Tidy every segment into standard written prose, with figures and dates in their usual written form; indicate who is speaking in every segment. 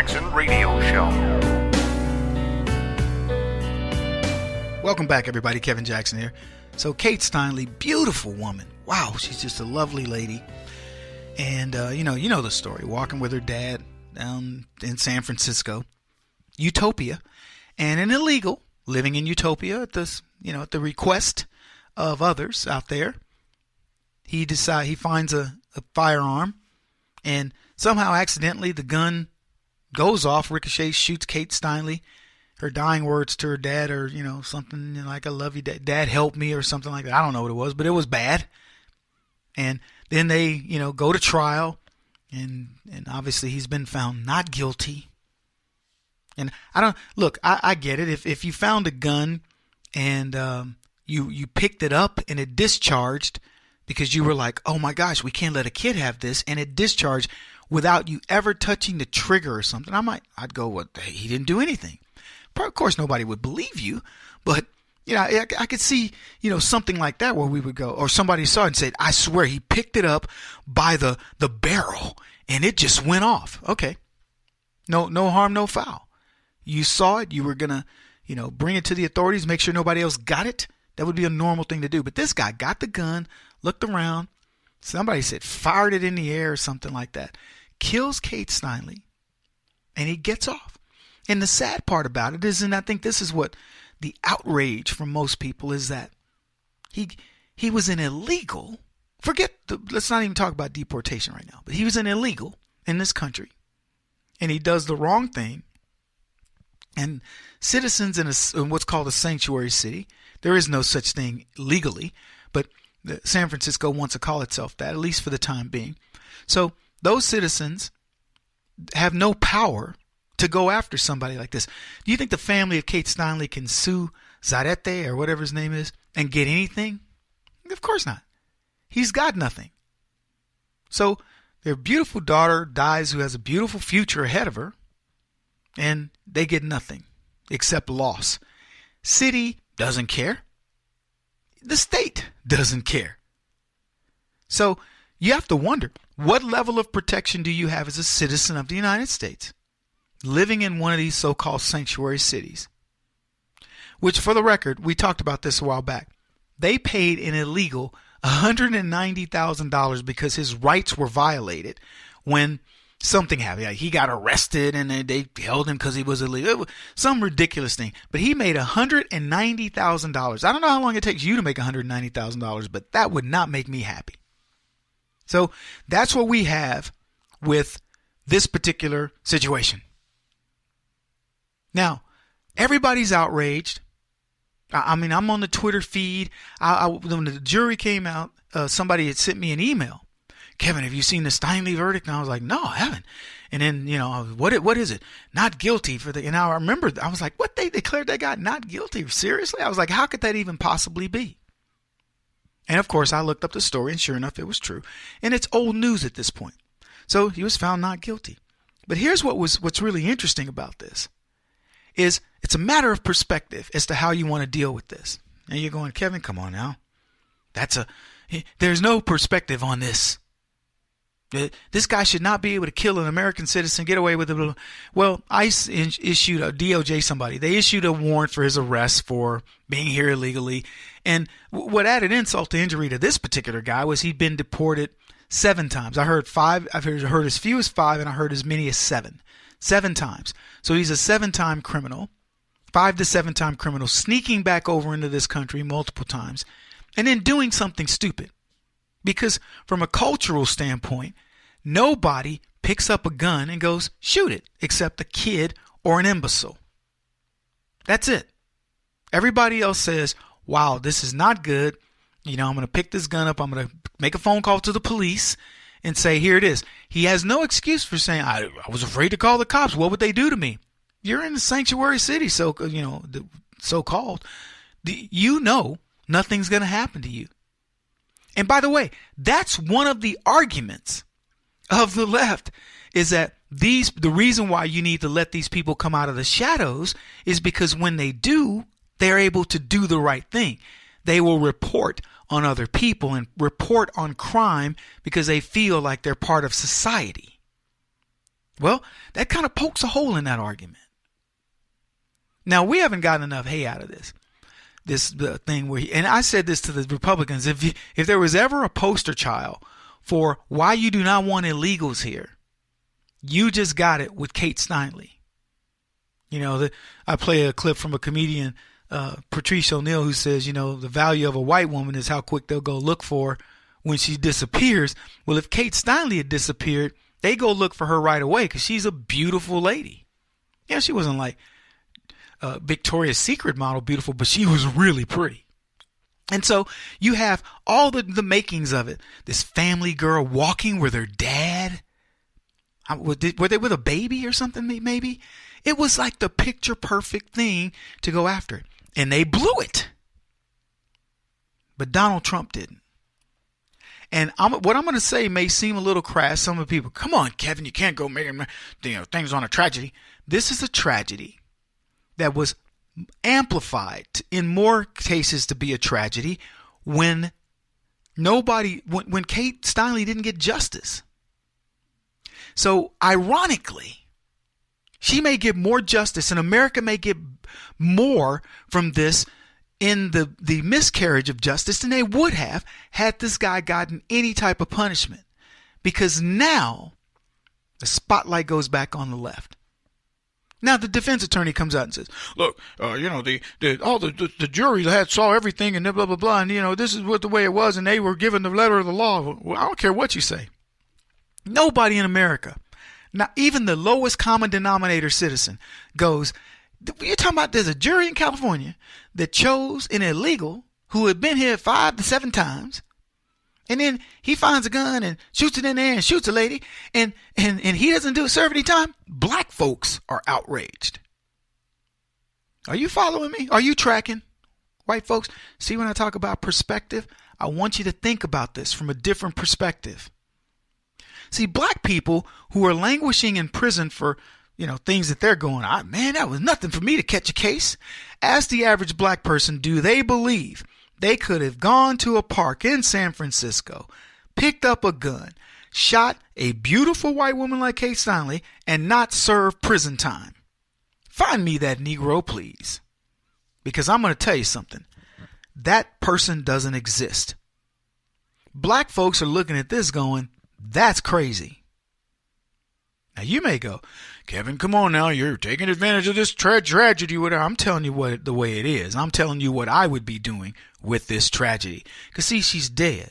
Speaker 1: Jackson Radio Show.
Speaker 2: Welcome back, everybody. Kevin Jackson here. So Kate Steinle, beautiful woman. Wow, she's just a lovely lady. And, you know the story. Walking with her dad down in San Francisco. Utopia. And an illegal, living in Utopia at the request of others out there. He finds a firearm, and somehow accidentally the gun goes off, ricochets, shoots Kate Steinle. Her dying words to her dad are, something like, "I love you, Dad. Dad, help me," or something like that. I don't know what it was, but it was bad. And then they, go to trial, and obviously he's been found not guilty. And I get it. If you found a gun and you picked it up and it discharged because you were like, "Oh my gosh, we can't let a kid have this," and it discharged without you ever touching the trigger or something, I'd go, "Well, he didn't do anything." Of course, nobody would believe you, but I could see something like that where we would go, or somebody saw it and said, "I swear he picked it up by the barrel and it just went off." Okay, no harm, no foul. You saw it, you were gonna bring it to the authorities, make sure nobody else got it. That would be a normal thing to do. But this guy got the gun, looked around, somebody said fired it in the air or something like that, kills Kate Steinle, and he gets off. And the sad part about it is, and I think this is what the outrage from most people is, that he was an illegal. Let's not even talk about deportation right now, but he was an illegal in this country, and he does the wrong thing. And citizens in what's called a sanctuary city, there is no such thing legally, but San Francisco wants to call itself that, at least for the time being. So those citizens have no power to go after somebody like this. Do you think the family of Kate Steinle can sue Zarete or whatever his name is and get anything? Of course not. He's got nothing. So their beautiful daughter dies, who has a beautiful future ahead of her, and they get nothing except loss. City doesn't care. The state doesn't care. So you have to wonder, what level of protection do you have as a citizen of the United States living in one of these so-called sanctuary cities? Which, for the record, we talked about this a while back. They paid an illegal $190,000 because his rights were violated when something happened. Like he got arrested and they held him because he was illegal. Some ridiculous thing. But he made $190,000. I don't know how long it takes you to make $190,000, but that would not make me happy. So that's what we have with this particular situation. Now, everybody's outraged. I'm on the Twitter feed. When the jury came out, somebody had sent me an email. "Kevin, have you seen the Steinle verdict?" And I was like, "No, I haven't." And then, what is it? Not guilty for the, and I remember, I was like, what? They declared that guy not guilty? Seriously? I was like, how could that even possibly be? And of course, I looked up the story, and sure enough, it was true. And it's old news at this point. So he was found not guilty. But here's what's really interesting about this is it's a matter of perspective as to how you want to deal with this. And you're going, "Kevin, come on now. There's no perspective on this. This guy should not be able to kill an American citizen, get away with it." Well, ICE issued a DOJ they issued a warrant for his arrest for being here illegally. And what added insult to injury to this particular guy was he'd been deported 7 times. I heard 5. I've heard as few as 5, and I heard as many as 7. 7 times. So he's a 7-time criminal, 5 to 7-time criminal, sneaking back over into this country multiple times, and then doing something stupid. Because from a cultural standpoint, nobody picks up a gun and goes, shoot it, except a kid or an imbecile. That's it. Everybody else says, wow, this is not good. I'm going to pick this gun up. I'm going to make a phone call to the police and say, here it is. He has no excuse for saying, I was afraid to call the cops. What would they do to me? You're in the sanctuary city, so-called. Nothing's going to happen to you. And by the way, that's one of the arguments of the left, is that the reason why you need to let these people come out of the shadows is because when they do, they're able to do the right thing. They will report on other people and report on crime because they feel like they're part of society. Well, that kind of pokes a hole in that argument. Now, we haven't gotten enough hay out of this thing where, and I said this to the Republicans, if there was ever a poster child for why you do not want illegals here, you just got it with Kate Steinle. You know, I play a clip from a comedian, Patrice O'Neal, who says, you know, the value of a white woman is how quick they'll go look for her when she disappears. Well, if Kate Steinle had disappeared, they go look for her right away because she's a beautiful lady. Yeah, she wasn't like Victoria's Secret model beautiful, but she was really pretty. And so you have all the makings of it. This family girl walking with her dad. Were they with a baby or something, maybe? It was like the picture perfect thing to go after. And they blew it. But Donald Trump didn't. And what I'm going to say may seem a little crass. Some of the people, come on, Kevin, you can't go making things on a tragedy. This is a tragedy that was amplified in more cases to be a tragedy when Kate Steinle didn't get justice. So ironically, she may get more justice and America may get more from this in the miscarriage of justice than they would have had this guy gotten any type of punishment. Because now the spotlight goes back on the left. Now the defense attorney comes out and says, look, the jury saw everything and blah, blah, blah. And, this is what the way it was. And they were given the letter of the law. Well, I don't care what you say. Nobody in America, not even the lowest common denominator citizen, goes, you're talking about there's a jury in California that chose an illegal who had been here 5 to 7 times. And then he finds a gun and shoots it in there and shoots a lady. And he doesn't serve any time. Black folks are outraged. Are you following me? Are you tracking? White folks, see when I talk about perspective, I want you to think about this from a different perspective. See, black people who are languishing in prison for, things that they're going, man, that was nothing for me to catch a case. Ask the average black person, do they believe they could have gone to a park in San Francisco, picked up a gun, shot a beautiful white woman like Kate Steinle, and not serve prison time? Find me that Negro, please. Because I'm going to tell you something. That person doesn't exist. Black folks are looking at this going, that's crazy. Now you may go, Kevin, come on now. You're taking advantage of this tragedy. Whatever. I'm telling you the way it is. I'm telling you what I would be doing with this tragedy. Because see, she's dead.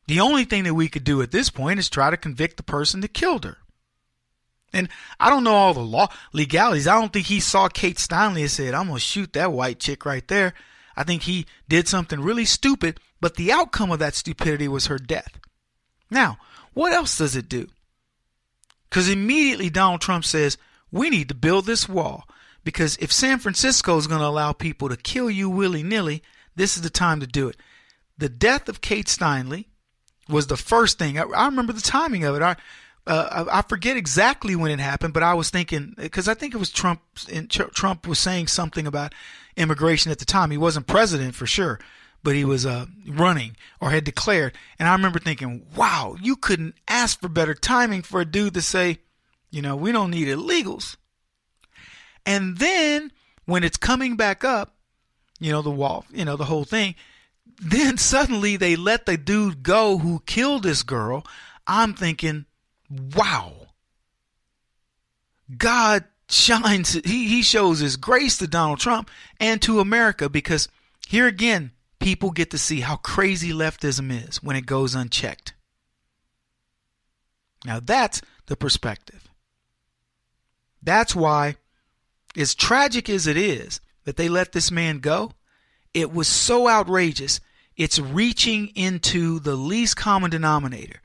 Speaker 2: The only thing that we could do at this point is try to convict the person that killed her. And I don't know all the legalities. I don't think he saw Kate Steinle and said, I'm going to shoot that white chick right there. I think he did something really stupid, but the outcome of that stupidity was her death. Now, what else does it do? Because immediately Donald Trump says, we need to build this wall. Because if San Francisco is going to allow people to kill you willy-nilly, this is the time to do it. The death of Kate Steinle was the first thing. I remember the timing of it. I forget exactly when it happened, but I was thinking, because I think it was Trump, and Trump was saying something about immigration at the time. He wasn't president for sure, but he was running or had declared. And I remember thinking, wow, you couldn't ask for better timing for a dude to say, we don't need illegals. And then when it's coming back up, the wall, the whole thing, then suddenly they let the dude go who killed this girl. I'm thinking, wow, God shines. He shows his grace to Donald Trump and to America, because here again, people get to see how crazy leftism is when it goes unchecked. Now that's the perspective. That's why, as tragic as it is that they let this man go, it was so outrageous. It's reaching into the least common denominator.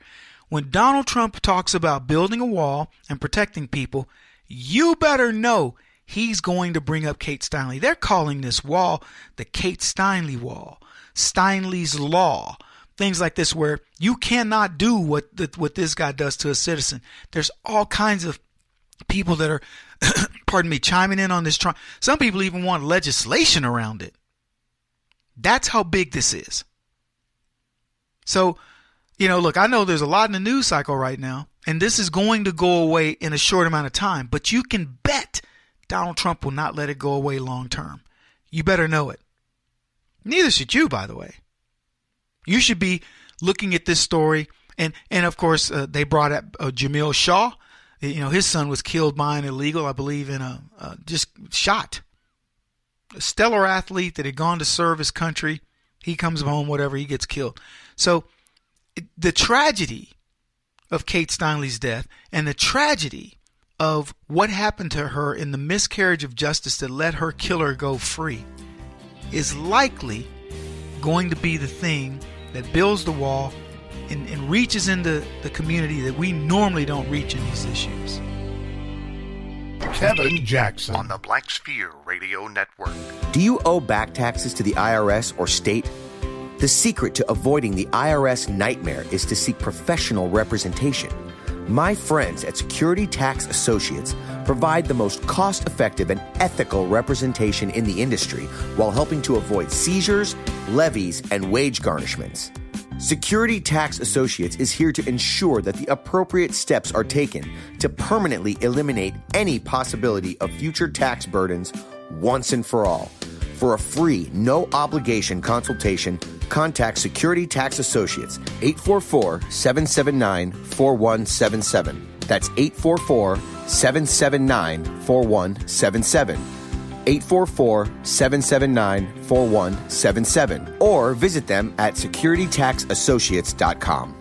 Speaker 2: When Donald Trump talks about building a wall and protecting people, you better know he's going to bring up Kate Steinle. They're calling this wall the Kate Steinle wall, Steinle's law, things like this, where you cannot do what this guy does to a citizen. There's all kinds of people that are, chiming in on this. Some people even want legislation around it. That's how big this is. So, look, I know there's a lot in the news cycle right now, And this is going to go away in a short amount of time. But you can bet Donald Trump will not let it go away long term. You better know it. Neither should you, by the way. You should be looking at this story. And of course, they brought up Jamil Shaw. You know, his son was killed by an illegal, I believe, in just shot. A stellar athlete that had gone to serve his country. He comes home, whatever, he gets killed. So the tragedy of Kate Steinle's death and the tragedy of what happened to her in the miscarriage of justice that let her killer go free is likely going to be the thing that builds the wall and reaches into the community that we normally don't reach in these issues.
Speaker 1: Kevin Jackson
Speaker 3: on the Black Sphere Radio Network.
Speaker 4: Do you owe back taxes to the IRS or state? The secret to avoiding the IRS nightmare is to seek professional representation. My friends at Security Tax Associates provide the most cost-effective and ethical representation in the industry while helping to avoid seizures, levies, and wage garnishments. Security Tax Associates is here to ensure that the appropriate steps are taken to permanently eliminate any possibility of future tax burdens once and for all. For a free, no-obligation consultation, contact Security Tax Associates, 844-779-4177. That's 844-779-4177. 844-779-4177. Or visit them at securitytaxassociates.com.